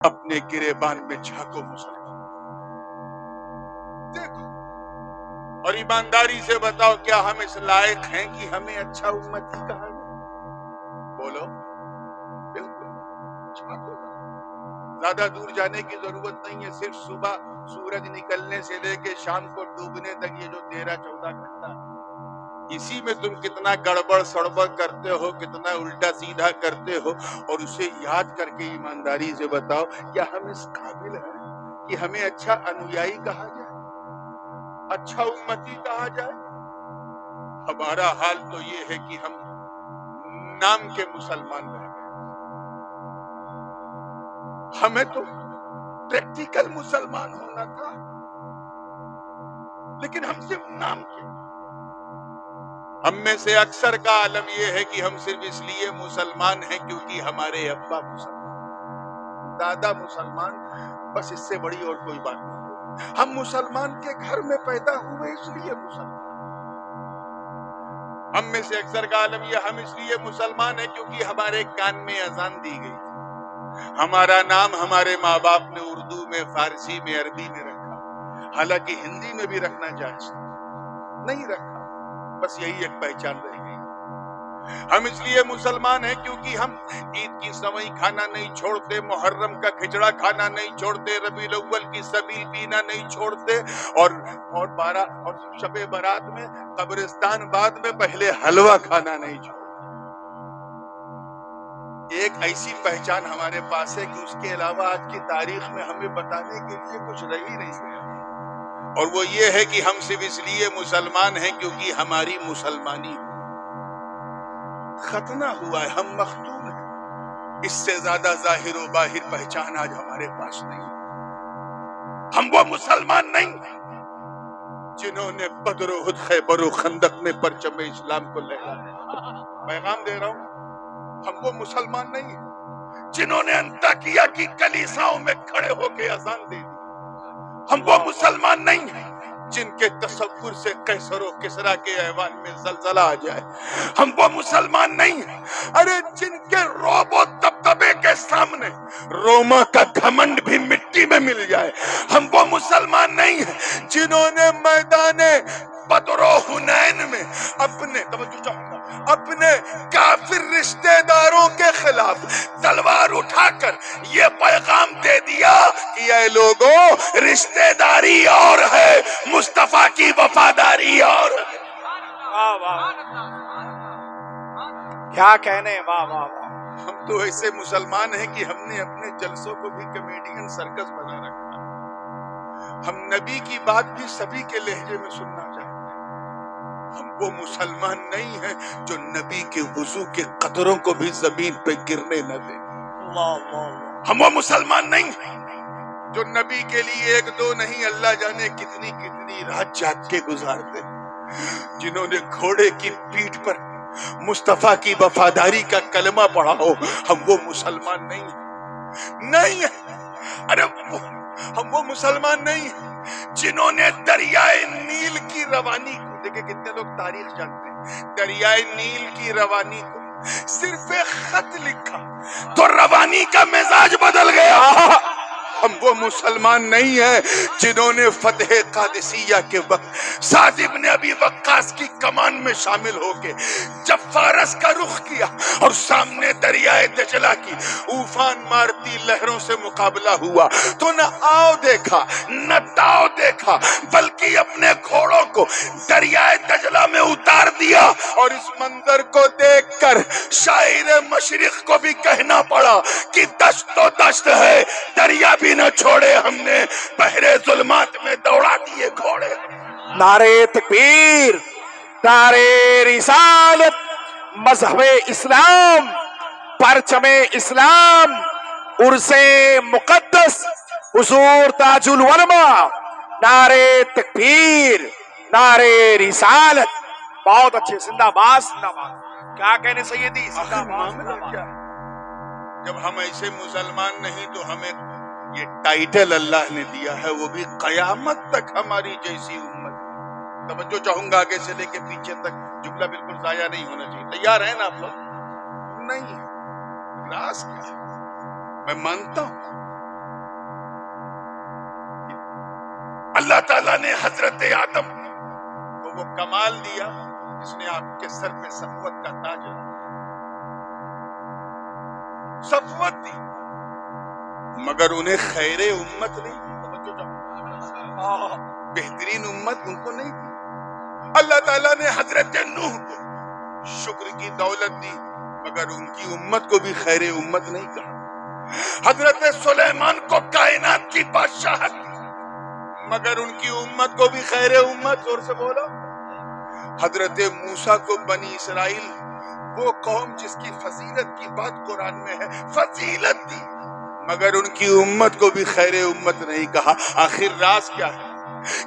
اپنے گریبان میں جھانکو مسلمان، دیکھو اور ایمانداری سے بتاؤ، کیا ہم اس لائق ہیں کہ ہمیں اچھا امتی کہا جائے؟ بولو بالکل، جھانکو۔ زیادہ دور جانے کی ضرورت نہیں ہے، صرف صبح سورج نکلنے سے لے کے شام کو ڈوبنے تک یہ جو 13-14 گھنٹہ، اسی میں تم کتنا گڑبڑ سڑبڑ کرتے ہو، کتنا الٹا سیدھا کرتے ہو، اور اسے یاد کر کے ایمانداری سے بتاؤ، کیا ہم اس قابل ہیں کہ ہمیں اچھا انویائی کہا جائے، اچھا امتی کہا جائے؟ ہمارا حال تو یہ ہے کہ ہم نام کے مسلمان رہ گئے، ہمیں تو پریکٹیکل مسلمان ہونا تھا، لیکن ہم صرف نام کے۔ ہم میں سے اکثر کا عالم یہ ہے کہ ہم صرف اس لیے مسلمان ہیں کیونکہ ہمارے ابا مسلمان، دادا مسلمان، بس اس سے بڑی اور کوئی بات نہیں۔ ہم مسلمان کے گھر میں پیدا ہوئے اس لیے مسلمان۔ ہم میں سے اکثر کا عالم یہ، ہم اس لیے مسلمان ہیں کیونکہ ہمارے کان میں اذان دی گئی، ہمارا نام ہمارے ماں باپ نے اردو میں، فارسی میں، عربی میں رکھا، حالانکہ ہندی میں بھی رکھنا جائز نہیں رکھا، بس یہی ایک پہچان رہ گئی۔ ہم اس لیے مسلمان ہیں کیونکہ ہم عید کی سوئی کھانا نہیں چھوڑتے، محرم کا کھچڑا کھانا نہیں چھوڑتے، ربیع الاول کی سبیل پینا نہیں چھوڑتے، اور 12 اور شب برات میں قبرستان بعد میں پہلے حلوہ کھانا نہیں چھوڑتے۔ ایک ایسی پہچان ہمارے پاس ہے کہ اس کے علاوہ آج کی تاریخ میں ہمیں بتانے کے لیے کچھ رہ ہی نہیں گیا، اور وہ یہ ہے کہ ہم صرف اس لیے مسلمان ہیں کیونکہ ہماری مسلمانی ختنہ ہوا ہے، ہم مختون ہیں۔ اس سے زیادہ ظاہر و باہر پہچان آج ہمارے پاس نہیں۔ ہم وہ مسلمان نہیں جنہوں نے بدر و احد، خیبر و خندق میں پرچم اسلام کو لہرایا۔ پیغام دے رہا ہوں، ہم وہ مسلمان نہیں ہیں جنہوں نے انطاکیہ کی کلیساؤں میں کھڑے ہو کے اذان دے دی۔ ہم وہ مسلمان نہیں ہیں جن کے تصور سے قیصر و کسریٰ کے ایوان میں زلزلہ آ جائے۔ ہم وہ مسلمان نہیں ہیں ارے جن کے رعب و دبدبے کے سامنے روما کا گھمنڈ بھی مٹی میں مل جائے۔ ہم وہ مسلمان نہیں ہیں جنہوں نے میدان بدر و حنین میں اپنے اپنے کافر رشتہ داروں کے خلاف تلوار اٹھا کر یہ پیغام دے دیا کہ اے لوگوں، رشتہ داری اور ہے، مصطفیٰ کی وفاداری اور ہے۔ واہ واہ، کیا کہنے، واہ واہ واہ۔ ہم تو ایسے مسلمان ہیں کہ ہم نے اپنے جلسوں کو بھی کمیڈین سرکس بنا رکھا۔ ہم نبی کی بات بھی سبھی کے لہجے میں سننا چاہتے ہیں۔ ہم وہ مسلمان نہیں ہیں جو نبی کے وضو کے قطروں کو بھی زمین پہ گرنے نہ دیں۔ ہم وہ مسلمان نہیں ہیں جو نبی کے لیے 1-2 نہیں، اللہ جانے کتنی کتنی رات جاگ کے گزارتے، جنہوں نے گھوڑے کی پیٹھ پر مصطفیٰ کی وفاداری کا کلمہ پڑھا ہو۔ ہم وہ مسلمان نہیں ہیں، نہیں ہیں۔ ارے ہم وہ مسلمان نہیں ہیں جنہوں نے دریائے نیل کی روانی کو، دیکھیں کتنے لوگ تاریخ جانتے ہیں، دریائے نیل کی روانی کو صرف ایک خط لکھا تو روانی کا مزاج بدل گیا۔ ہم وہ مسلمان نہیں ہیں جنہوں نے فتح قادسیہ کے وقت سعد ابن ابی وقاص کی کمان میں شامل ہو کے جب فارس کا رخ کیا اور سامنے دریائے دجلہ کی اوفان مارتی لہروں سے مقابلہ ہوا تو نہ آؤ دیکھا نہ تاؤ دیکھا، بلکہ اپنے گھوڑوں کو دریائے دجلہ میں اتار دیا، اور اس منظر کو دیکھ کر شاعر مشرق کو بھی کہنا پڑا کہ دشت و دشت ہے، دریا بھی نہ چھوڑے ہم نے، بحر ظلمات میں دوڑا دیے گھوڑے۔ نعرہ تکبیر، نعرہ رسالت، مذہب اسلام، پرچم اسلام، عرص مقدس حضور تاج العلماء، نعرہ تکبیر، نعرہ رسالت۔ بہت اچھے، زندہ باد، زندہ باد۔ کیا کہنے سیدی، زندہ آخر باد، معاملہ زندہ باد۔ کیا ہے؟ جب ہم ایسے مسلمان نہیں تو ہمیں یہ ٹائٹل اللہ نے دیا ہے، وہ بھی قیامت تک ہماری جیسی امت۔ توجہ چاہوں گا آگے سے لے کے پیچھے تک، جملہ بالکل ضائع نہیں ہونا چاہیے۔ تیار ہیں نا آپ لوگ؟ نہیں ہے۔ راز کیا ہے؟ میں مانتا ہوں تعالیٰ نے حضرت آدم کو وہ کمال دیا جس نے آپ کے سر پہ صفوت کا تاج رکھا، صفوت دی، مگر انہیں خیر امت نہیں دی، بہترین امت ان کو نہیں دی۔ اللہ تعالیٰ نے حضرت نوح کو شکر کی دولت دی، مگر ان کی امت کو بھی خیر امت نہیں کہا۔ حضرت سلیمان کو کائنات کی بادشاہت دی، مگر ان کی امت کو بھی خیر امت، زور سے بولو۔ حضرت موسیٰ کو بنی اسرائیل، وہ قوم جس کی فضیلت کی بات قرآن میں ہے، فضیلت دی، مگر ان کی امت کو بھی خیر امت نہیں کہا۔ آخر راز کیا ہے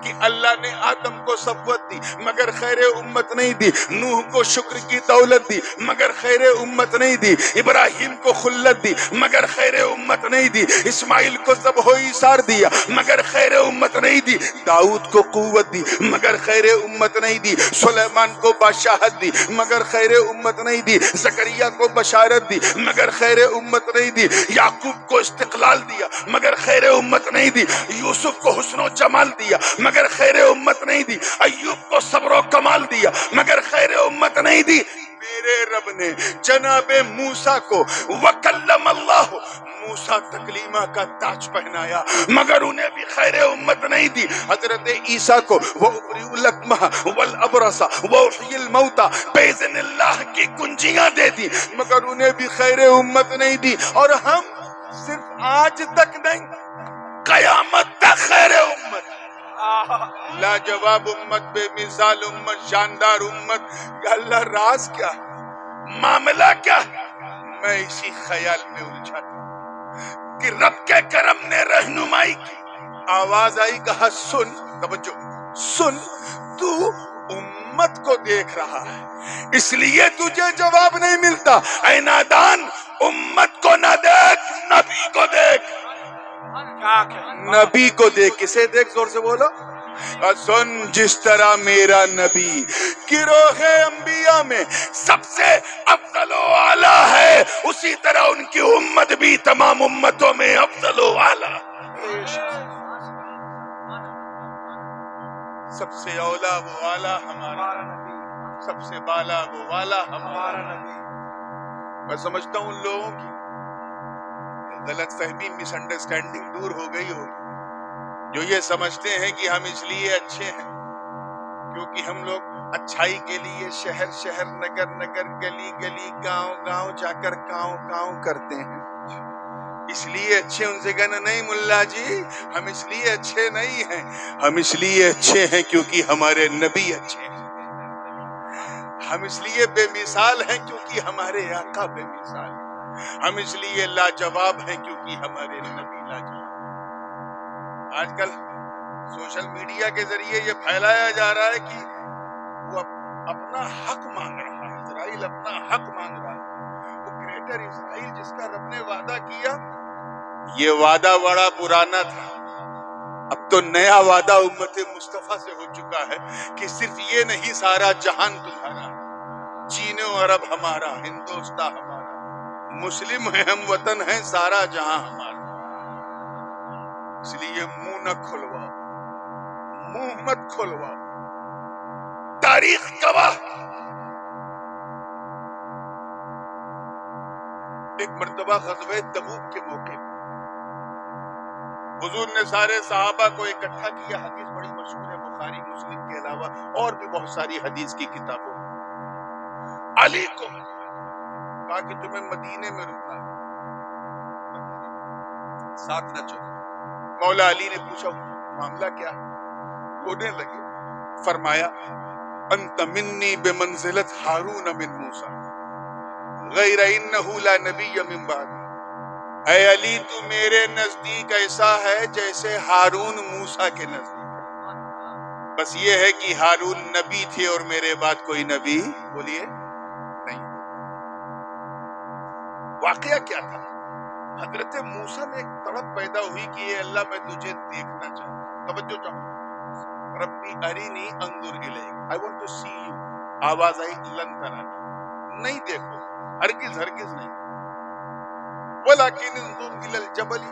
کہ اللہ نے آدم کو صفوت دی مگر خیر امت نہیں دی، نوح کو شکر کی دولت دی مگر خیر امت نہیں دی، ابراہیم کو خلت دی مگر خیر امت نہیں دی، اسماعیل کو ذبح و ایثار دیا مگر خیر امت نہیں دی، داؤد کو قوت دی مگر خیر امت نہیں دی، سلیمان کو بادشاہت دی مگر خیر امت نہیں دی، زکریا کو بشارت دی مگر خیر امت نہیں دی، یعقوب کو استقلال دیا مگر خیر امت نہیں دی، یوسف کو حسن و جمال دیا مگر خیر امت نہیں دی، ایوب کو صبر و کمال دیا مگر خیر امت نہیں دی۔ میرے رب نے جناب موسیٰ کو وکلم اللہ، موسیٰ تکلیمہ کا تاج پہنایا مگر انہیں بھی خیر امت نہیں دی۔ حضرت عیسیٰ کو وَأُبْرِئُ الْأَكْمَحَ وَالْأَبْرَصَ وَأُحْيِي الْمَوْتَى بِإِذْنِ اللہ کی کنجیاں دے دی مگر انہیں بھی خیر امت نہیں دی۔ اور ہم صرف آج تک نہیں، قیامت تک خیر امت، لاجواب امت، بے مثال امت، شاندار امت۔ اللہ راز کیا ہے، معاملہ کیا ہے؟ میں اسی خیال میں الجھا تھا کہ رب کے کرم نے رہنمائی کی، آواز آئی، کہا سن، توجہ سن، تو امت کو دیکھ رہا ہے اس لیے تجھے جواب نہیں ملتا، اے نادان، امت کو نہ دیکھ، نبی کو دیکھ، نبی کو دیکھ۔ کسے دیکھ؟ زور سے بولو۔ سن، جس طرح میرا نبی گروہ انبیاء میں سب سے افضل و اعلیٰ ہے، اسی طرح ان کی امت بھی تمام امتوں میں افضل و اعلیٰ، سب سے اولا وہ اعلیٰ ہمارا نبی، سب سے بالا وہ والا ہمارا نبی۔ میں سمجھتا ہوں ان لوگوں کی غلط فہمی، مس انڈرسٹینڈنگ دور ہو گئی ہوگی جو یہ سمجھتے ہیں کہ ہم اس لیے اچھے ہیں کیونکہ ہم لوگ اچھائی کے لیے شہر شہر، نگر نگر، گلی گلی، گاؤں گاؤں جا کر کاؤں کاؤں کرتے ہیں، اس لیے اچھے۔ ان سے کہنا نہیں ملا جی، ہم اس لیے اچھے نہیں ہیں، ہم اس لیے اچھے ہیں کیونکہ ہمارے نبی اچھے ہیں، ہم اس لیے بے مثال ہیں کیونکہ ہمارے آقا بے مثال ہیں، ہم اس لیے لاجواب ہیں کیونکہ ہمارے نبی لاجواب۔ آج کل سوشل میڈیا کے ذریعے یہ پھیلایا جا رہا ہے کہ وہ اپنا حق مانگ رہا ہے، اسرائیل اپنا حق مانگ رہا ہے، وہ گریٹر اسرائیل جس کا رب نے وعدہ کیا، یہ وعدہ بڑا پرانا تھا، اب تو نیا وعدہ امت مصطفیٰ سے ہو چکا ہے کہ صرف یہ نہیں، سارا جہان تمہارا، چین و عرب ہمارا، ہندوستان ہمارا، مسلم ہیں، ہم وطن ہیں، سارا جہاں ہمارا۔ اس لیے منہ نہ کھلواؤ، منہ مت کھلواؤ، تاریخ گواہ۔ ایک مرتبہ غزوہ تبوک کے موقع پر حضور نے سارے صحابہ کو اکٹھا کیا، حدیث بڑی مشہور ہے بخاری مسلم کے علاوہ اور بھی بہت ساری حدیث کی کتابوں میں۔ علی کو کہا کہ تمہیں مدینے میں رکنا ہے، ساتھ نہ چلو۔ مولا علی نے پوچھا معاملہ کیا ہے؟ رونے لگے، فرمایا انت منی بمنزلت ہارون من موسیٰ غیر انہ لا نبی من بعدی، اے علی تو میرے نزدیک ایسا ہے جیسے ہارون موسیٰ کے نزدیک، بس یہ ہے کہ ہارون نبی تھے اور میرے بعد کوئی نبی بولیے نہیں۔ واقعہ کیا تھا؟ حضرت موسیٰ میں ایک تڑپ پیدا ہوئی کہ اے اللہ میں تجھے دیکھنا چاہتا ہوں، توجہ چاہوں، ربی ارینی انظر الیک، I want to see you۔ آواز آئی لن ترانی، نہیں دیکھو، ہرگز ہرگز نہیں، ولیکن انظر الی الجبل،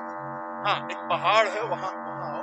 ہاں ایک پہاڑ ہے وہاں آؤ،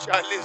40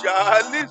40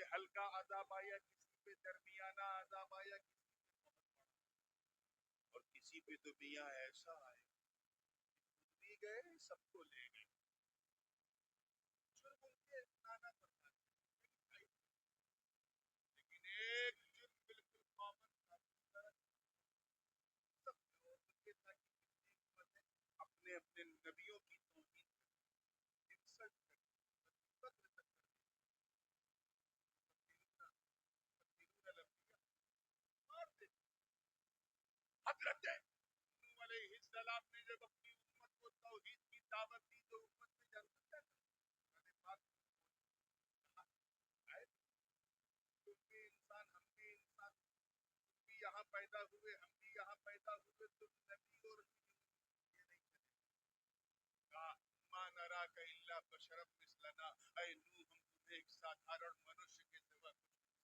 پہ ہلکا عذاب آیا، کسی پہ درمیانہ عذاب آیا، کسی پہ بہت بڑا، اور کسی پہ تو میاں ایسا آیا خود بھی گئے سب کو لے گئے. جرم ان کے نانا پرکار کے، لیکن ایک جرم بالکل کامن تھا، سب لوگ یہ تھا کہ کتنی امتیں اپنے اپنے نبیوں کی توہین کرتی، انسلٹ کرتی، قتل تک کرتی. تقتلون الانبیاء، مار دیتے. حضرت نوح علیہ السلام نے جب اپنی امت کو توحید کی دعوت دی تو امت میں جانتا کیا تھا؟ قرآن پاک میں کہا آئے تم بھی انسان ہم بھی انسان، تم بھی یہاں پیدا ہوئے ہم بھی یہاں پیدا ہوئے، تم نبی اور یہ نہیں چلے گا. ما نراک الا بشرا مثلنا، اے نوح ہم تمہیں ایک سادھارن منشیہ کے سوا کچھ نہیں،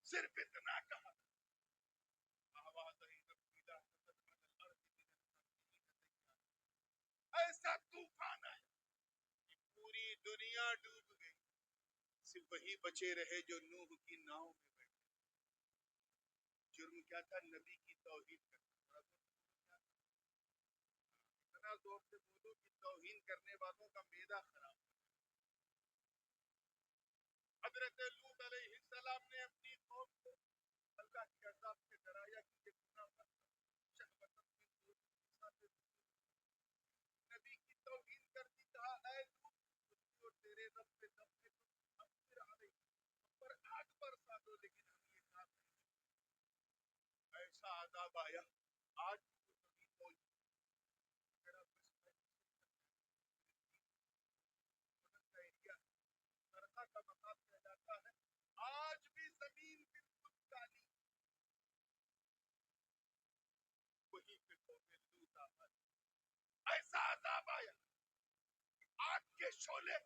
صرف اتنا کہا. آواز ہی ربی لا تذر علی الارض من الکافرین دیارا، ایسا طوفان آیا کہ پوری دنیا ڈوب گئی، صرف وہی بچے رہے جو نوح کی ناؤ میں بیٹھے. جرم کیا تھا؟ نبی کی توہین کرنا. اتنا زور سے بولو کہ توہین کرنے والوں کا معدہ خراب ہو. حضرت لوط علیہ السلام نے اپنی قوم کو اللہ کے عذاب سے ڈرایا کہ یہ گناہ مت کرو، شہوۃ من دون النساء سے نبی کی توہین کر دی. کہا اے لوط تجھ بھی اور تیرے رب پہ دم ہے تو امطر علیہم، ہم پر آگ برسا دو، لیکن ہم یہ کام نہیں کریں. ایسا عذاب آیا. آج بھی وہ توہین موجود. اگر آپ اس کا ایریا سرقہ کا مقام کہلاتا ہے، آج بھی زمین بالکل کالی، وہیں پہ قوم لوط آباد. ایسا عذاب آیا، آگ کے شعلے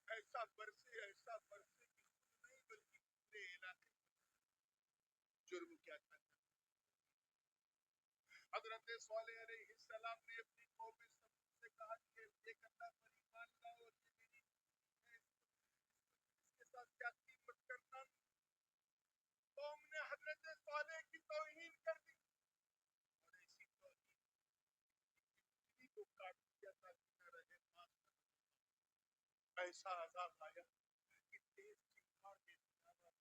ایسا برسے کہ خود نہیں بلکہ پورے علاقے میں. جرم کیا تھا؟ حضرت صالح علیہ السلام نے اپنی قوم سمود سے کہا کہ ایک اللہ پر ایمان لاؤ اور یہ میری ہے، اس کے ساتھ زیادتی مت کرنا. قوم نے حضرت صالح کی توہین کر دی اور ایسی توہین بجلی کو کاٹ دیا تاکہ نہ رہے پاس نہ رہے. ایسا عذاب آیا کہ تیز چنگاڑ کے علاوہ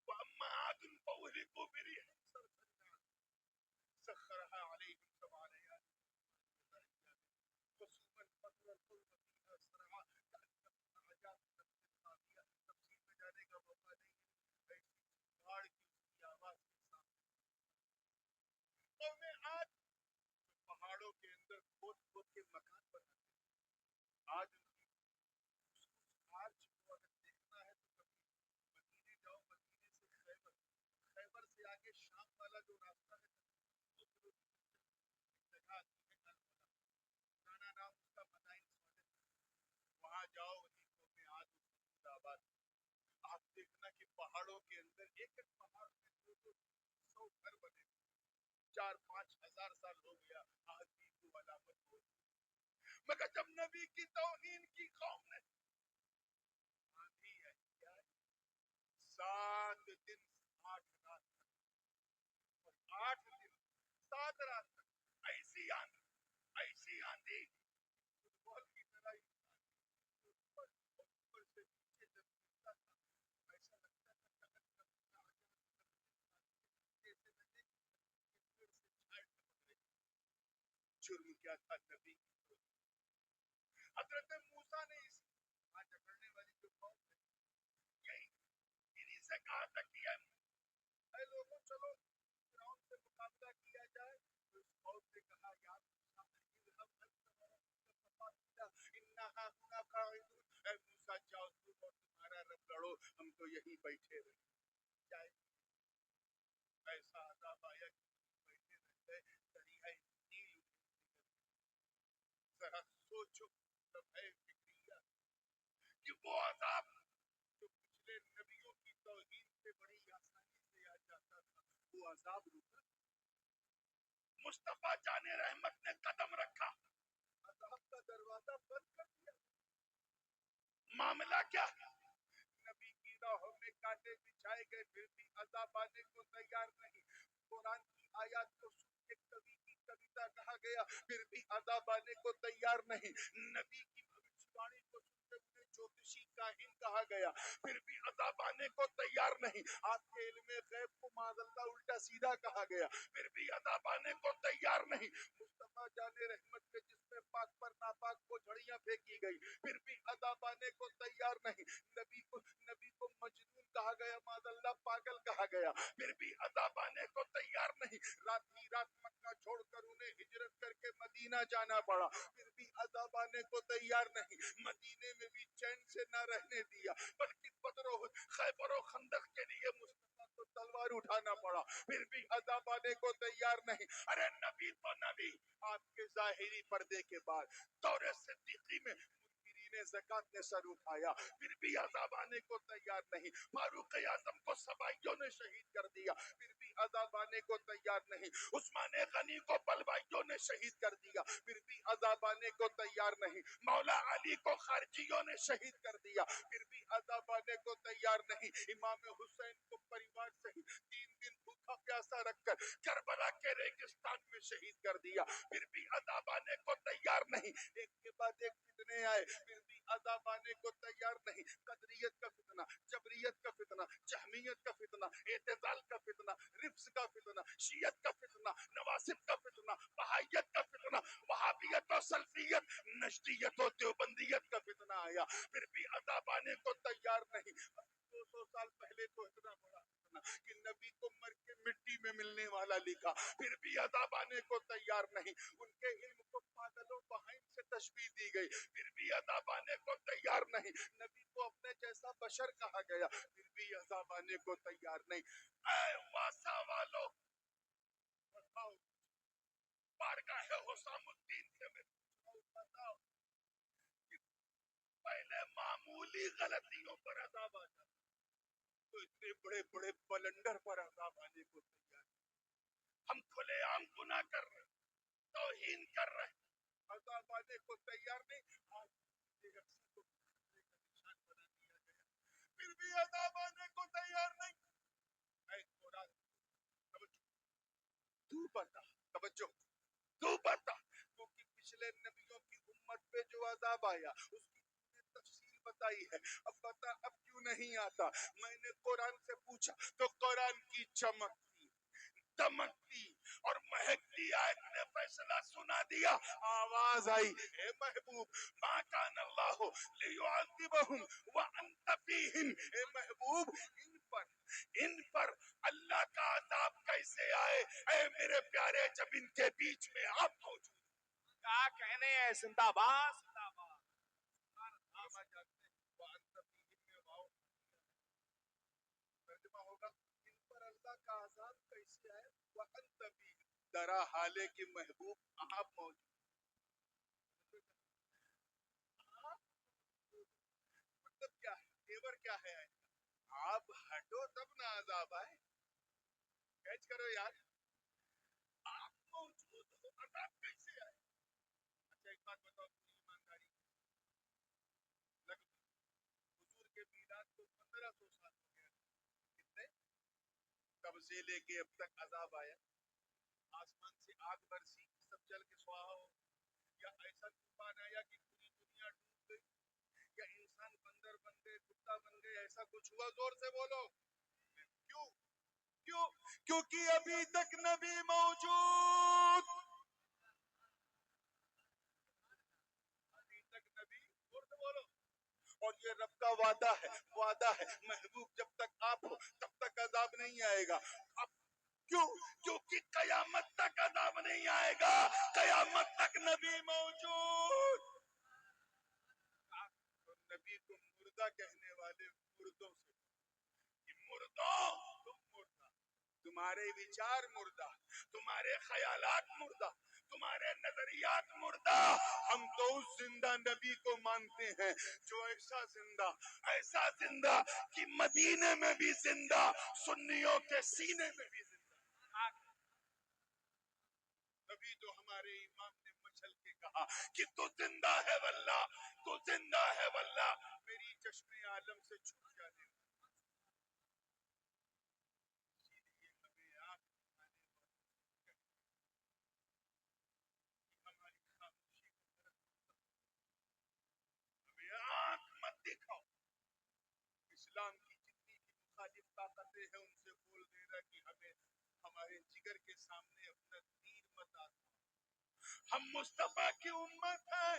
وَأَمَّا عَادٌ فَأُهْلِكُوا بِرِيحٍ صَرْصَرٍ سَخَّرَهَا عَلَيْهِمْ سَبْعَ لَيَالٍ حُسُومًا فَتَرَى الْقَوْمَ فِيهَا صَرْعَىٰ كَأَنَّهُمْ أَعْجَازُ نَخْلٍ خَاوِيَةٍ. تفسیر میں جانے کا موقع نہیں ہے، ایسی چنگاڑ کی اس کی آواز کے سامنے قوم عاد جو پہاڑوں کے اندر کھود کھود کے مکان بناتے ہیں، آج ان کی آج کو اگر دیکھنا ہے تو کبھی مدینے جاؤ، مدینے سے خیبر، خیبر سے آگے شام والا جو راستہ ہے 2 کلومیٹر چل ایک جگہ آتی ہے کربلا، پرانا نام اس کا مدائن سوادت. وہاں جاؤ، انہیں کو میں عاد و ثمود آباد. آپ دیکھنا کہ پہاڑوں کے اندر ایک ایک پہاڑ میں 200 گھر بنے، 4-5 ہزار سال ہو گیا، آج بھی وہ علامت ہو. مگر جب نبی کی توہین کی قوم نے آندھی ہے کیا ہے؟ 7 دن 8 رات تک، اور 8 دن 7 رات تک ایسی آندھی فٹ بال کی طرح انسان اوپر سے نیچے جب گرتا تھا ایسا لگتا تھا کہ اگر جیسے لگے کہ پیڑ سے چھائے ٹپک رہی. جرم کیا تھا؟ نبی کی توہین. حضرت موسیٰ نے اس وہاں جھگڑنے والی جو قوم ہے یہی انہی سے کہا تھا کہ اے لوگوں چلو فرعون سے مقابلہ کیا جائے. تو اس قوم نے کہا یا موسیٰ اذهب انت وربك فقاتلا انا هاهنا قاعدون. اے موسیٰ جاؤ تم اور تمہارا رب لڑو، ہم تو یہیں بیٹھے رہے. جائے ایسا عذاب آیا کہ بیٹھے رہتے دریا نیل ذرا سوچو لمحے فکریہ کہ وہ عذاب جو پچھلے نبیوں کی توہین سے بڑی آسانی سے آ جاتا تھا، وہ عذاب رکا. مصطفیٰ جان رحمت نے قدم رکھا، عذاب کا دروازہ بند کر دیا. معاملہ کیا ہے؟ نبی کی راہوں میں کانٹے بچھائے گئے پھر بھی عذاب آنے کو تیار نہیں. قرآن کی آیات کو سن کے کبھی کی کبیتا کہا گیا پھر بھی عذاب آنے کو تیار نہیں. نبی کی بھوشوانی کو سن کے انہیں جوتشی کاہن کہا گیا پھر بھی عذاب آنے کو تیار نہیں. آپ کے علم غیب کو معاذ اللہ الٹا سیدھا کہا گیا پھر بھی عذاب آنے کو تیار نہیں. مصطفیٰ جان رحمت کے جس میں پاک پر ناپاک کو جھڑیاں پھینکی گئی پھر بھی عذاب آنے کو تیار نہیں. نبی کو مجنون کہا گیا معاذ اللہ پاگل کہا گیا پھر بھی عذاب آنے کو تیار نہیں. رات ہی رات مکہ چھوڑ کر انہیں ہجرت کر کے مدینہ جانا پڑا پھر بھی عذاب آنے کو تیار نہیں. مدینے میں بھی چین سے نہ رہنے دیا بلکہ بدر و خیبر و خندق کے لیے مصطفیٰ کو تلوار اٹھانا پڑا پھر بھی عذاب آنے کو تیار نہیں. ارے نبی تو نبی آپ کے ظاہری پردے کے بعد دور صدیقی میں منکرین زکات نے سر اٹھایا پھر بھی عذاب آنے کو تیار نہیں. فاروق اعظم کو سبائیوں نے شہید کر دیا پھر بھی عذاب آنے کو تیار نہیں. عثمان غنی کو بلوائیوں نے شہید کر دیا پھر بھی عذاب آنے کو تیار نہیں. مولا علی کو خارجیوں نے شہید کر دیا پھر بھی عذاب آنے کو تیار نہیں. امام حسین کو پریوار سہی 3 دن بھوکا پیاسا رکھ کر کربلا کے ریگستان میں شہید کر دیا پھر بھی عذاب آنے کو تیار نہیں. ایک کے بعد ایک فتنے آئے پھر بھی عذاب آنے کو تیار نہیں. قدریت کا فتنہ، جبریت کا فتنہ، جہمیت کا فتنہ، اعتزال کا فتنہ، رفض کا فتنہ، شیعت کا فتنہ، نواسب کا فتنہ، بہائیت کا فتنہ، وہابیت و سلفیت، نجدیت و دیوبندیت کا فتنہ آیا پھر بھی عذاب آنے کو تیار نہیں. 200 سال پہلے تو اتنا بڑا فتنہ کہ نبی کو مر کے مٹی میں ملنے والا لکھا پھر بھی عذاب آنے کو تیار نہیں. ان کے علم کو پاگلوں بہائم سے تشبیہ دی گئی پھر بھی عذاب آنے کو تیار نہیں. نبی کو اپنے جیسا بشر کہا گیا پھر بھی عذاب آنے کو تیار نہیں. اے واسا والو بتاؤ بارگاہ حسام الدین سے میں پوچھ رہا ہوں بتاؤ کہ پہلے معمولی غلطیوں پر عذاب آ جاتا تو اتنے بڑے بڑے بلنڈر پر عذاب آنے کو تیار. ہم کھلے عام گناہ کر رہے توہین کر رہے عذاب آنے کو تیار نہیں. آج ایک اکثر کو خطرے کا نشان بنا دیا گیا پھر بھی عذاب آنے کو تیار نہیں. اے قرآن توجہ تو بتا توجہ تو بتا کیونکہ پچھلے نبیوں کی امت پہ جو عذاب آیا اس کی تفصیل بتائی ہے. اب بتا اب کیوں نہیں آتا؟ میں نے قرآن سے پوچھا تو قرآن کی چمکتی دمکتی اور مہکتی آیت نے فیصلہ سنا دیا. آواز آئی اے محبوب ما کان اللہ لیعذبہم وانت فیہم. اے محبوب ان پر اللہ کا عذاب کیسے آئے اے میرے پیارے جب ان کے بیچ میں آپ موجود. کیا کہنے ہیں؟ زندہ باد زندہ باد. ترجمہ ہوگا ان پر اللہ کا عذاب کیسے آئے وانت فیہم درا حالے کی محبوب آپ موجود. مطلب کیا ہے؟ تیور کیا ہے؟ آپ ہٹو تب نہ عذاب آئے. کیچ کرو یار آپ موجود ہو عذاب کیسے آئے. اچھا ایک بات بتاؤ پوری ایمانداری لگ حضور کے میلاد کو 1500 سال ہو گیا کتنے تب سے لے کے اب تک عذاب آیا. آسمان سے آگ برسی سب جل کے سواہ ہو یا ایسا طوفان آیا کہ پوری دنیا ڈوب گئی یا انسان بندر بن گئے کتا بن گئے ایسا کچھ ہوا؟ زور سے بولو. کیوں کیوں؟ کیونکہ ابھی تک نبی موجود. ابھی تک نبی زور سے بولو. اور یہ رب کا وعدہ ہے محبوب جب تک آپ ہو تب تک عذاب نہیں آئے گا. اب کیوں؟ کیونکہ قیامت تک عذاب نہیں آئے گا. قیامت تک نبی موجود. نبی کو مردہ کہنے والے مردوں سے کہ مردوں تم مردہ تمہارے وچار مردہ تمہارے خیالات مردہ تمہارے نظریات مردہ. ہم تو اس زندہ نبی کو مانتے ہیں جو ایسا زندہ کہ مدینے میں بھی زندہ سنیوں کے سینے میں بھی زندہ. تبھی تو ہمارے امام نے مچل کے کہا کہ تو زندہ ہے واللہ، تو زندہ ہے واللہ، میری چشم عالم سے چھپ جانے ہماری خاموشی ہمیں آنکھ مت دکھاؤ. اسلام کی جتنی بھی مخالف طاقتیں ہیں ان سے بول دے رہا کہ ہمیں ہمارے جگر کے سامنے اپنا تیر مت آتا. ہم مصطفیٰ کی امت ہے،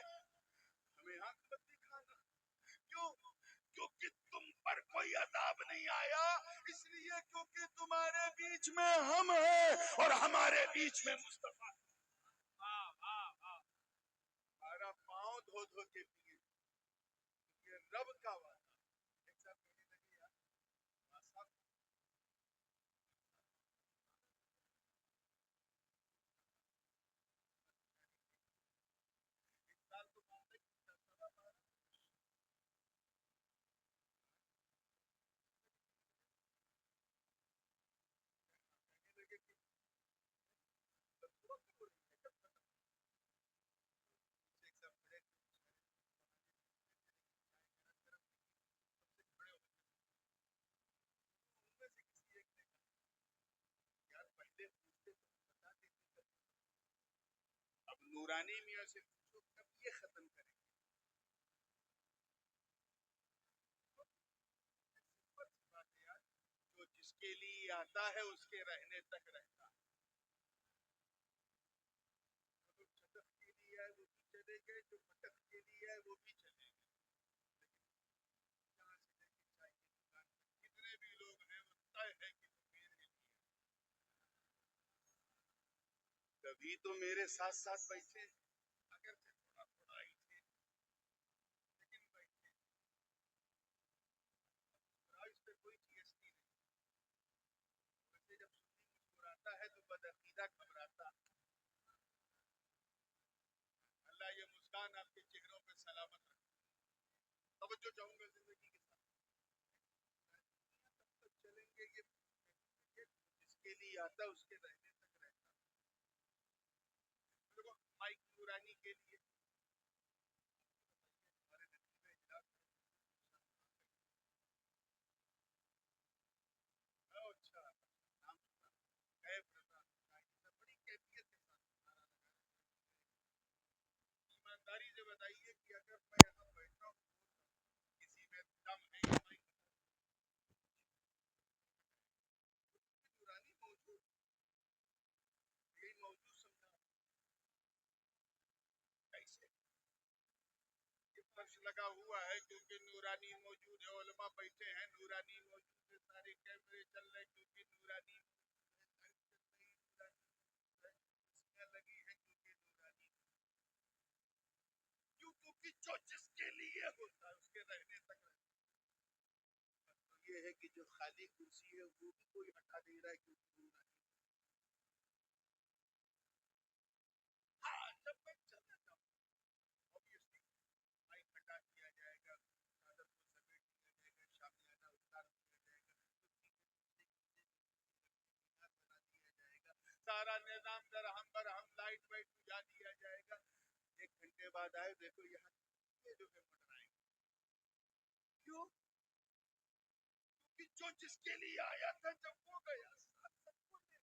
ہمیں آنکھ مت دکھانا. کیوں؟ کیونکہ تم پر کوئی عذاب نہیں آیا، اس لیے کیونکہ تمہارے بیچ میں ہم ہیں اور ہمارے بیچ میں مصطفیٰ. واہ واہ واہ، ہمارا پاؤں دھو دھو کے پیے یہ رب کا وعدہ. ایک ساتھ کہنے لگے یار آسان سال تو بات ہے کہ سوا بارہ کہنے لگے کہ وقت کو ایک ساتھ کھڑے کھڑے ہو ان میں سے کسی ایک نے کہا یار پہلے پوچھتے تو بتا دیتے. اب نورانی میاں سے پوچھو کب یہ ختم کریں گے. سمپل سی بات ہے یار، جو جس کے لیے آتا ہے اس کے رہنے تک رہتا ہے. جو چٹک کے لیے آئے وہ بھی چلے گئے، جو پٹک کے لیے آئے وہ بھی چلے گئے. جہاں سے لے کے چائے کی دکان تک کتنے بھی لوگ ہیں وہ طے ہے کہ وہ میرے لیے. کبھی تو میرے ساتھ ساتھ بیٹھے، اگر سے تھوڑا تھوڑا ہی تھے لیکن بیٹھے. اس پہ کوئی جی ایس ٹی نہیں. ویسے جب سنی مسکراتا ہے تو بدعقیدہ گھبراتا. اللہ یہ مسکان آپ کے چہروں پہ سلامت رکھے. توجہ چاہوں گا زندگی کے ساتھ تب تک چلیں گے یہ جس کے لیے آتا اس کے رہنے تک رہتا. دیکھو مائک نورانی کے لیے ہمارے نتیجے میں اجلاس اچھا نام سنا غیب رضا بڑی کیفیت کے ساتھ نعرہ لگا رہے ہیں. ایمانداری سے بتائیے کہ اگر میں یہاں بیٹھا ہوں کسی میں دم ہے یا مائک نورانی موجود یہی موجود سمجھا کیسے یہ فرش لگا ہوا ہے کیونکہ نورانی موجود ہے. علماء بیٹھے ہیں نورانی موجود ہے. سارے کیمرے چل رہے کیونکہ نورانی لگی ہے کیونکہ نورانی. کیوں؟ کیونکہ جو جس کے لیے ہوتا ہے اس کے رہنے تک رہتا ہے. یہ ہے کہ جو خالی کرسی ہے وہ بھی کوئی ہٹا دے رہا ہے کیونکہ نورانی. ہاں جب میں چلنا چاہوں obviously مائک ہٹا دیا جائے گا، چادر کو سمیٹ دیا جائے گا، شامیانہ اتار دیا جائے گا، بنا دیا جائے گا، سارا نظام درہم برہم لائٹ وائٹ بجھا دیا جائے گا. 1 گھنٹے بعد آئے دیکھو یہاں یہ جو ہے منڈرائیں گے. کیوں؟ کیونکہ جو جس کے لیے آیا تھا جب وہ گیا ساتھ سب کو لے.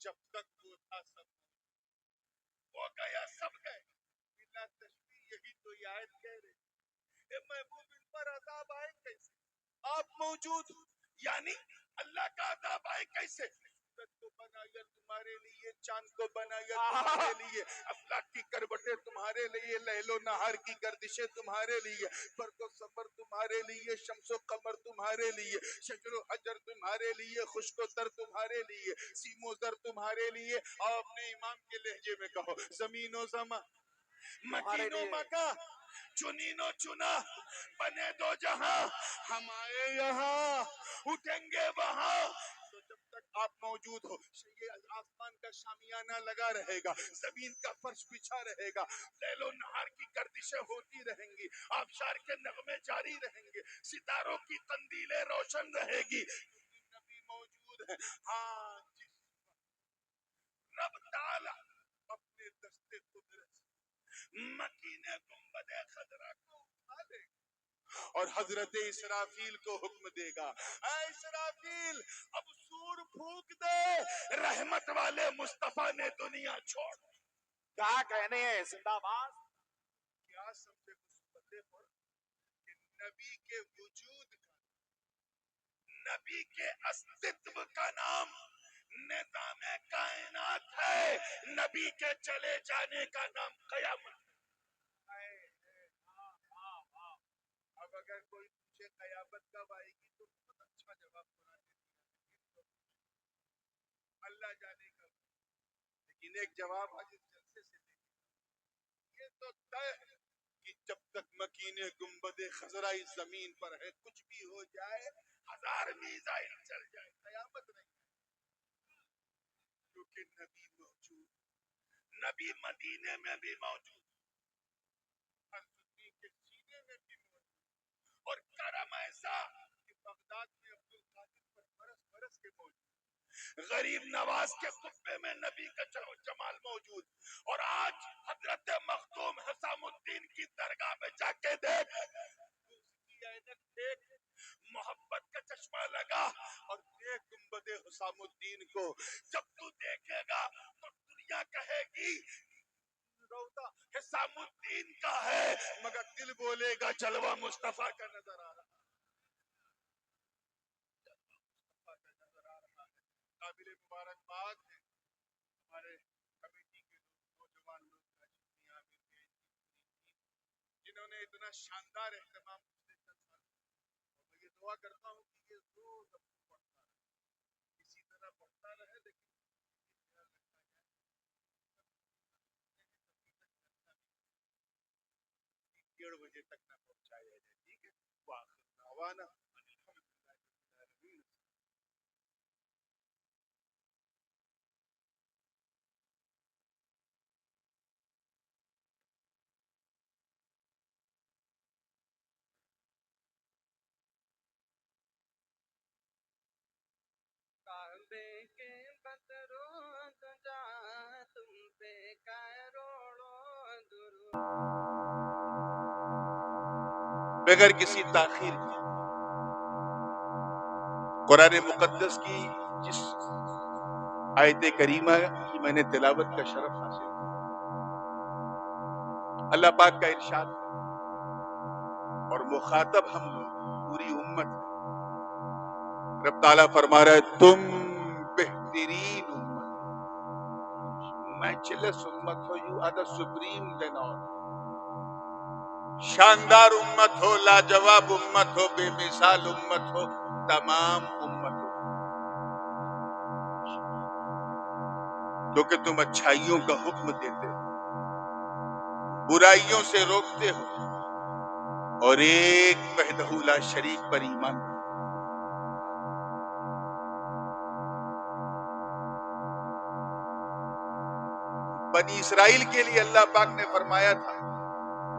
جب تک وہ تھا سب وہ گیا سب گئے. بلا تشبیہ یہی تو یہ آیت کہہ رہے اے محبوب ان پر عذاب آئے کیسے؟ آپ موجود ہو. یعنی اللہ کا عذاب آئے کیسے؟ سورج کو بنایا تمہارے لیے، چاند کو بنایا تمہارے لیے، افلاک کی کروٹیں تمہارے لیے، لیل و نہار کی گردشیں تمہارے لیے، برق و سفر تمہارے لیے، شمس و قمر تمہارے لیے، شجر و حجر تمہارے لیے، خشک و تر تمہارے لیے، سیم و زر تمہارے لیے. اور اپنے امام کے لہجے میں کہو زمین و زمان مکین و مکا چنین و چنا بنے دو جہاں ہم آئے یہاں اٹھیں گے وہاں. تو جب تک آپ موجود ہو یہ آسمان کا شامیانہ لگا رہے گا، زمین کا فرش بچھا رہے گا، لیل و نہار کی گردشیں ہوتی رہیں گی، آبشار کے نغمے جاری رہیں گے، ستاروں کی قندیلیں روشن رہے گی. نبی موجود ہے. ہاں جس رب تعالی اپنے مکین گنبد خضرا کو اٹھا لے اور حضرت اسرافیل کو حکم دے گا، اے اسرافیل اب سور پھونک دے، رحمت والے مصطفیٰ نے دنیا چھوڑ۔ کیا کہنے ہیں زندہ باد؟ کیا سمجھے اس بندے پر کہ نبی کے وجود کا، نبی کے استتو کا نام نظام کائنات ہے، نبی کے چلے جانے کا نام قیامت۔ اب اگر کوئی پوچھے قیامت کب آئے گی تو بہت اچھا جواب قرآن نے دیا، اللہ جانے کا، لیکن ایک جواب آج اس جلسے سے دے دیا، یہ تو طے ہے کہ جب تک مکین گنبد خضرا اس زمین پر ہے، کچھ بھی ہو جائے، 1000 میزائل چل جائے، قیامت نہیں، کیونکہ نبی موجود، نبی مدینے میں بھی موجود، ہر صدیق کے سینے میں بھی موجود، اور کرم ایسا کہ بغداد میں عبد القادر پر برس برس کے موجود، غریب نواز کے خطبے میں نبی کا جمال موجود، اور آج حضرت مخدوم حسام الدین کی درگاہ میں جا کے دیکھ، اس کی عینک دیکھ، محبت کا چشمہ لگا اور دیکھ گنبد حسام الدین کو، جب تو دیکھے گا تو دنیا کہے گی روضہ حسام الدین کا ہے، مگر دل بولے گا جلوہ مصطفیٰ کا نظر آ رہا ہے، مصطفیٰ کا نظر آ رہا ہے۔ قابل مبارکباد ہے ہمارے کمیٹی کے نوجوان لوگ کاشمی عامر کے، جنہوں نے اتنا شاندار اہتمام پچھلے چند سال، اور میں یہ دعا کرتا ہوں کہ یہ روز اب پڑھتا رہے، اسی طرح پڑھتا رہے، لیکن خیال رکھا جائے 1:30 بجے تک نہ پہنچایا جائے، ٹھیک ہے؟ وآخر دعوانا الحمدللہ رب العالمین۔ کعبے کے بدروں دجا تم پہ کروڑوں درود، بغیر کسی تاخیر کے قرآن مقدس کی جس آیت کریمہ کی میں نے تلاوت کا شرف حاصل کیا، اللہ پاک کا ارشاد اور مخاطب ہم لوگ پوری امت ہے، رب تعالیٰ فرما رہا ہے تم بہترین امت، میچلس امت ہو، یو آر دا سپریم دین آل، شاندار امت ہو، لاجواب امت ہو، بے مثال امت ہو، تمام امتوں، کیونکہ تم اچھائیوں کا حکم دیتے ہو، برائیوں سے روکتے ہو، اور ایک وحدہ لا شریک پر ایمان رکھتے ہو۔ بنی اسرائیل کے لیے اللہ پاک نے فرمایا تھا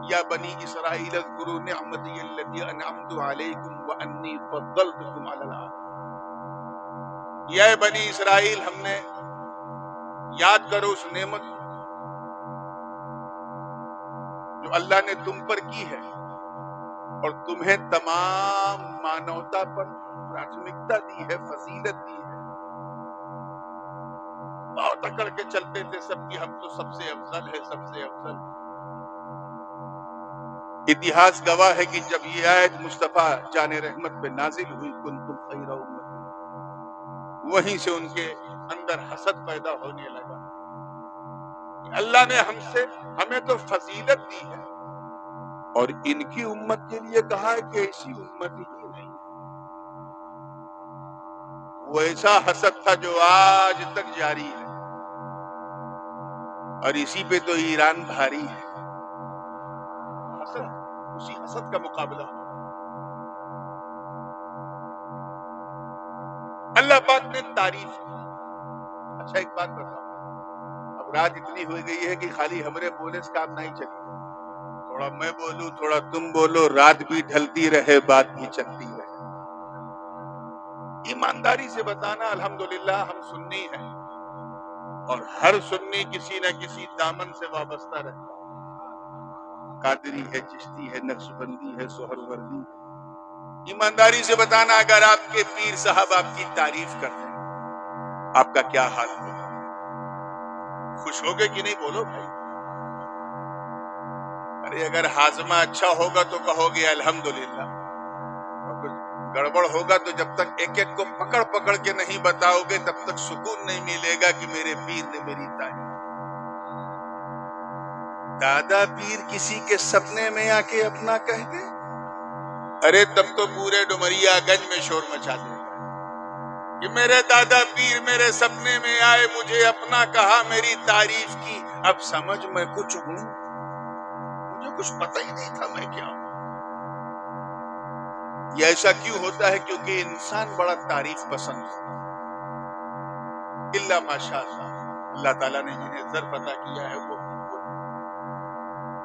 یا بنی اسرائیل اذکروا نعمتی التي انعمت علیکم وانی فضلتکم علی العالمین، یا بنی اسرائیل ہم نے یاد کرو اس نعمت کو جو اللہ نے تم پر کی ہے اور تمہیں تمام مانوتا پر پراتھمکتا دی ہے، فضیلت دی ہے، بہت اکڑ کے چلتے تھے سب کی ہم تو سب سے افضل ہے، سب سے افضل۔ اتہاس گواہ ہے کہ جب یہ آیت مصطفیٰ جان رحمت پہ نازل ہوئی کنتم خیر امت، وہیں سے ان کے اندر حسد پیدا ہونے لگا کہ اللہ نے ہمیں تو فضیلت دی ہے اور ان کی امت کے لیے کہا ہے کہ ایسی امت ہی نہیں۔ وہ ایسا حسد تھا جو آج تک جاری ہے، اور اسی پہ تو ایران بھاری ہے، حسد، اسی حسد کا مقابلہ ہو۔ اللہ پاک نے تعریف کی۔ اچھا ایک بات بتاؤ، اب رات اتنی ہو گئی ہے کہ خالی ہمارے بولے سے کام نہیں چلے، تھوڑا میں بولوں تھوڑا تم بولو، رات بھی ڈھلتی رہے بات بھی چلتی رہے۔ ایمانداری سے بتانا الحمدللہ ہم سنی ہیں، اور ہر سنی کسی نہ کسی دامن سے وابستہ رہتا ہے. قادری ہے، چشتی ہے، نقشبندی ہے، سہروردی ہے. ایمانداری سے بتانا، اگر آپ کے پیر صاحب آپ کی تعریف کرتے ہیں آپ کا کیا حال ہوگا؟ خوش ہوگے کہ نہیں؟ بولو بھائی. ارے اگر ہاضمہ اچھا ہوگا تو کہو گے الحمدللہ، اور کچھ گڑبڑ ہوگا تو جب تک ایک ایک کو پکڑ پکڑ کے نہیں بتاؤ گے تب تک سکون نہیں ملے گا کہ میرے پیر نے میری تعریف. دادا پیر کسی کے سپنے میں آ کے اپنا کہہ دے، ارے تب تو پورے ڈمریا گنج میں شور مچا دے گا کہ میرے دادا پیر میرے سپنے میں آئے، مجھے اپنا کہا، میری تعریف کی. اب سمجھ میں کچھ ہوں، مجھے کچھ پتہ ہی نہیں تھا میں کیا ہوں. یہ ایسا کیوں ہوتا ہے؟ کیونکہ انسان بڑا تعریف پسند ہے. الا ماشاء اللہ تعالیٰ نے جنہیں ظرف عطا کیا ہے وہ،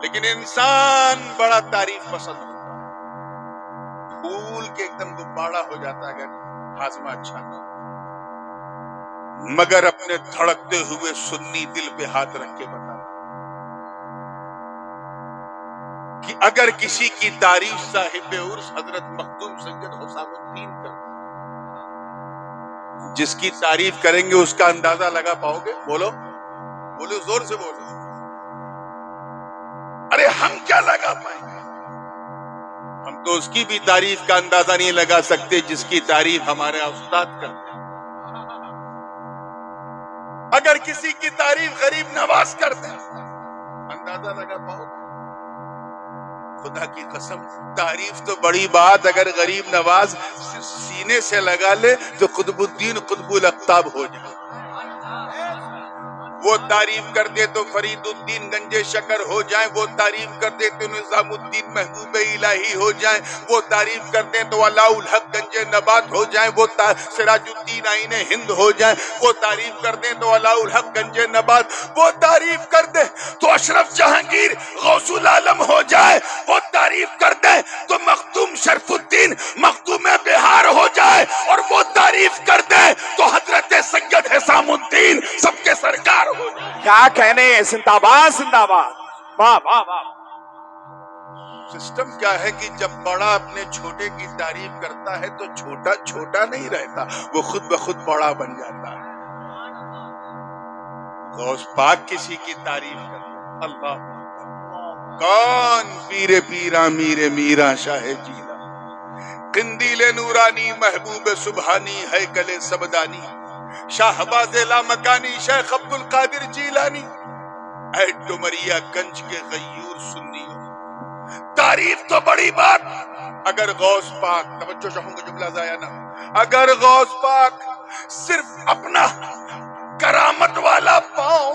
لیکن انسان بڑا تعریف پسند ہوتا ہے. پھول کے ایک دم غبارہ ہو جاتا ہے اگر ہاضمہ اچھا نہ ہو. مگر اپنے دھڑکتے ہوئے سنی دل پہ ہاتھ رکھ کے بتا کہ اگر کسی کی تعریف صاحب عرس حضرت مخدوم سید حسام الدین کر، جس کی تعریف کریں گے اس کا اندازہ لگا پاؤ گے؟ بولو بولو، زور سے بولو. ارے ہم کیا لگا پائیں گے؟ ہم تو اس کی بھی تعریف کا اندازہ نہیں لگا سکتے جس کی تعریف ہمارے استاد کرتے ہیں. اگر کسی کی تعریف غریب نواز کرتے ہیں اندازہ لگا پاؤ گے؟ خدا کی قسم، تعریف تو بڑی بات، اگر غریب نواز سینے سے لگا لے تو قطب الدین قطب الاقطاب ہو جائے. وہ تعریف کر دے تو فرید الدین گنج شکر ہو جائیں، وہ تعریف کر دے تو نظام الدین محبوب الہی ہو جائیں، وہ تعریف کر دے تو علاء الحق گنج نبات ہو جائیں، وہ سراج الدین آئین ہند ہو جائیں، وہ تعریف کر دیں تو علاء الحق گنج نبات، وہ تعریف کر دیں تو اشرف جہانگیر غوث العالم ہو جائے، وہ تعریف کر دیں تو مخدوم شرف الدین مخدوم بہار ہو جائے، اور وہ تعریف کر دیں تو حضرت سید حسام الدین سب کے سرکار ہو جائے. کیا کہنے ہیں، زندہ باد زندہ باد. واہ واہ واہ. سسٹم کیا ہے کہ جب بڑا اپنے چھوٹے کی تعریف کرتا ہے تو چھوٹا چھوٹا نہیں رہتا، وہ خود بخود بڑا بن جاتا ہے. غوث پاک کسی کی تعریف کرتا، اللہ کون؟ پیر پیرا میر میرا شاہ جیلا، قندیل نورانی محبوب سبحانی ہیکل سبدانی، شاہباز لامکانی شیخ عبد القادر جیلانی. اے ڈمریا گنج کے غیور سنیوں، تعریف تو بڑی بات، اگر غوث پاک، توجہ چاہوں گا جملہ ضائع نہ، اگر غوث پاک صرف اپنا کرامت والا پاؤں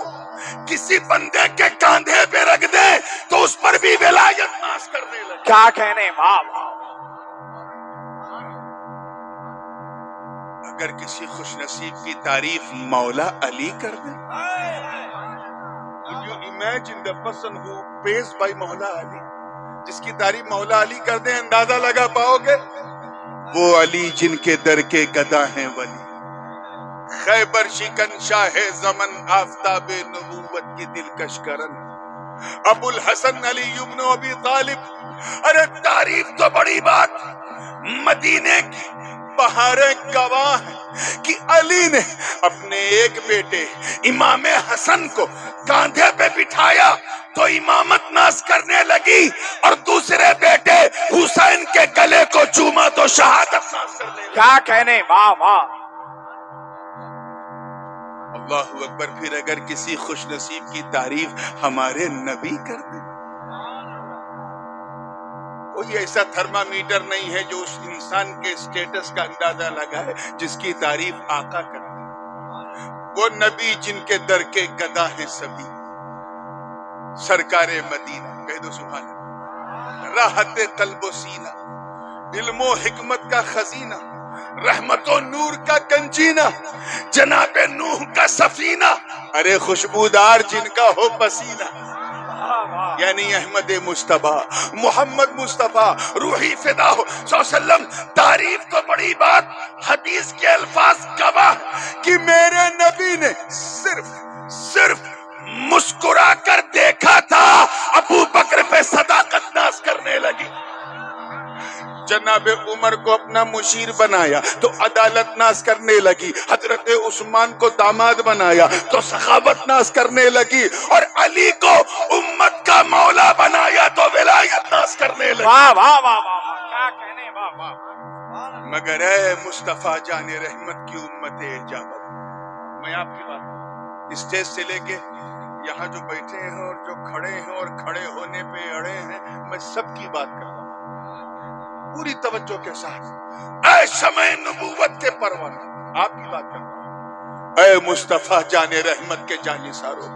کسی بندے کے کاندھے پہ رکھ دے تو اس پر بھی ولایت ناز کرنے لگے. کیا کہنے، واہ واہ. اگر کسی خوش نصیب کی تعریف مولا علی کر دے، Would you imagine the person who pays by مولا علی، جس کی تعریف مولا علی کر دیں اندازہ لگا پاؤ گے؟ وہ علی جن کے در کے گدا ہیں ولی، خیبر شکن شاہ زمن آفتاب نبوت کی دلکش کرن، ابو الحسن علی ابن ابی طالب. ارے تعریف تو بڑی بات، مدینے کی بہاریں گواہ ہیں کہ علی نے اپنے ایک بیٹے امام حسن کو کاندھے پہ بٹھایا تو امامت ناز کرنے لگی، اور دوسرے بیٹے حسین کے گلے کو چوما تو شہادت ناز کرنے لگی. کیا کہنے، واہ واہ. اللہ اکبر. پھر اگر کسی خوش نصیب کی تعریف ہمارے نبی کر دے، کوئی ایسا تھرمامیٹر نہیں ہے جو اس انسان کے سٹیٹس کا اندازہ لگائے جس کی تعریف آقا کرتے. وہ نبی جن کے در کے گدا ہیں سبھی، سرکار مدینہ، کہہ دو سبحان اللہ، راحت قلب و سینہ، علم و حکمت کا خزینہ، رحمت و نور کا گنجینہ، جناب نوح کا سفینہ، ارے خوشبودار جن کا ہو پسینہ. یعنی احمد مصطفیٰ محمد مصطفیٰ روحی فدا ہو صلی اللہ علیہ وسلم. تعریف تو بڑی بات، حدیث کے الفاظ گواہ کہ میرے نبی نے صرف مسکرا کر دیکھا تھا، ابو بکر پہ صداقت ناز کرنے لگی. جناب عمر کو اپنا مشیر بنایا تو عدالت ناز کرنے لگی، حضرت عثمان کو داماد بنایا تو سخاوت ناز کرنے لگی، اور علی کو امت کا مولا بنایا تو ولایت ناز کرنے لگی. واہ واہ واہ واہ، کیا کہنے، واہ واہ. مگر اے مصطفیٰ جان رحمت کی امت اجابت، میں آپ کی بات اسٹیج سے لے کے یہاں جو بیٹھے ہیں اور جو کھڑے ہیں اور کھڑے ہونے پہ اڑے ہیں، میں سب کی بات کر رہا ہوں پوری توجہ کے ساتھ. اے شمع نبوت کے پروانہ، آپ کی بات کر رہا ہوں. اے مصطفیٰ جان رحمت کے جانثاروں،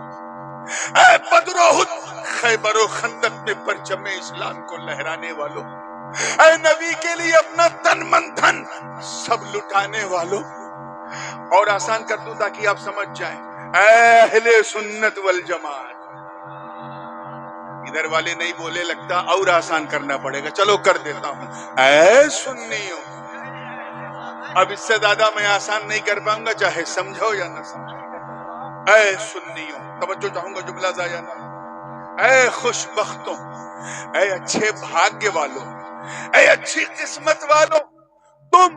اے بدر و احد، خیبر و خندق میں پرچم اسلام کو لہرانے والوں، اے نبی کے لیے اپنا تن من دھن سب لٹانے والوں. اور آسان کر دوں تاکہ آپ سمجھ جائیں، اے اہل سنت والجماعت. ادھر والے نہیں بولے، لگتا اور آسان کرنا پڑے گا، چلو کر دیتا ہوں. اے سنیوں، اب اس سے زیادہ میں آسان نہیں کر پاؤں گا، چاہے سمجھو یا نہ سمجھو. اے سنیوں، توجہ چاہوں گا، جملہ ضائع نہ. اے خوش بختوں، اے اچھے بھاگیہ والوں، اے اچھی قسمت والوں، تم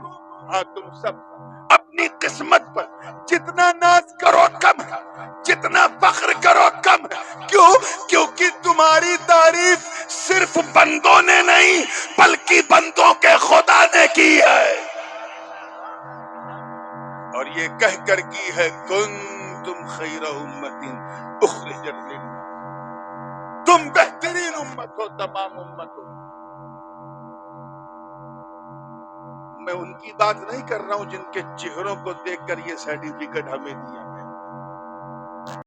سب اپنی قسمت پر جتنا ناز کرو کم ہے، جتنا فخر کرو کم ہے. کیوں؟ کیونکہ تمہاری تعریف صرف بندوں نے نہیں بلکہ بندوں کے خدا نے کی ہے، اور یہ کہہ کر کی ہے کنتم خیر امت اخرجت للناس، تم بہترین امت ہو تمام امتوں. میں ان کی بات نہیں کر رہا ہوں جن کے چہروں کو دیکھ کر یہ سرٹیفکیٹ ہمیں دیا.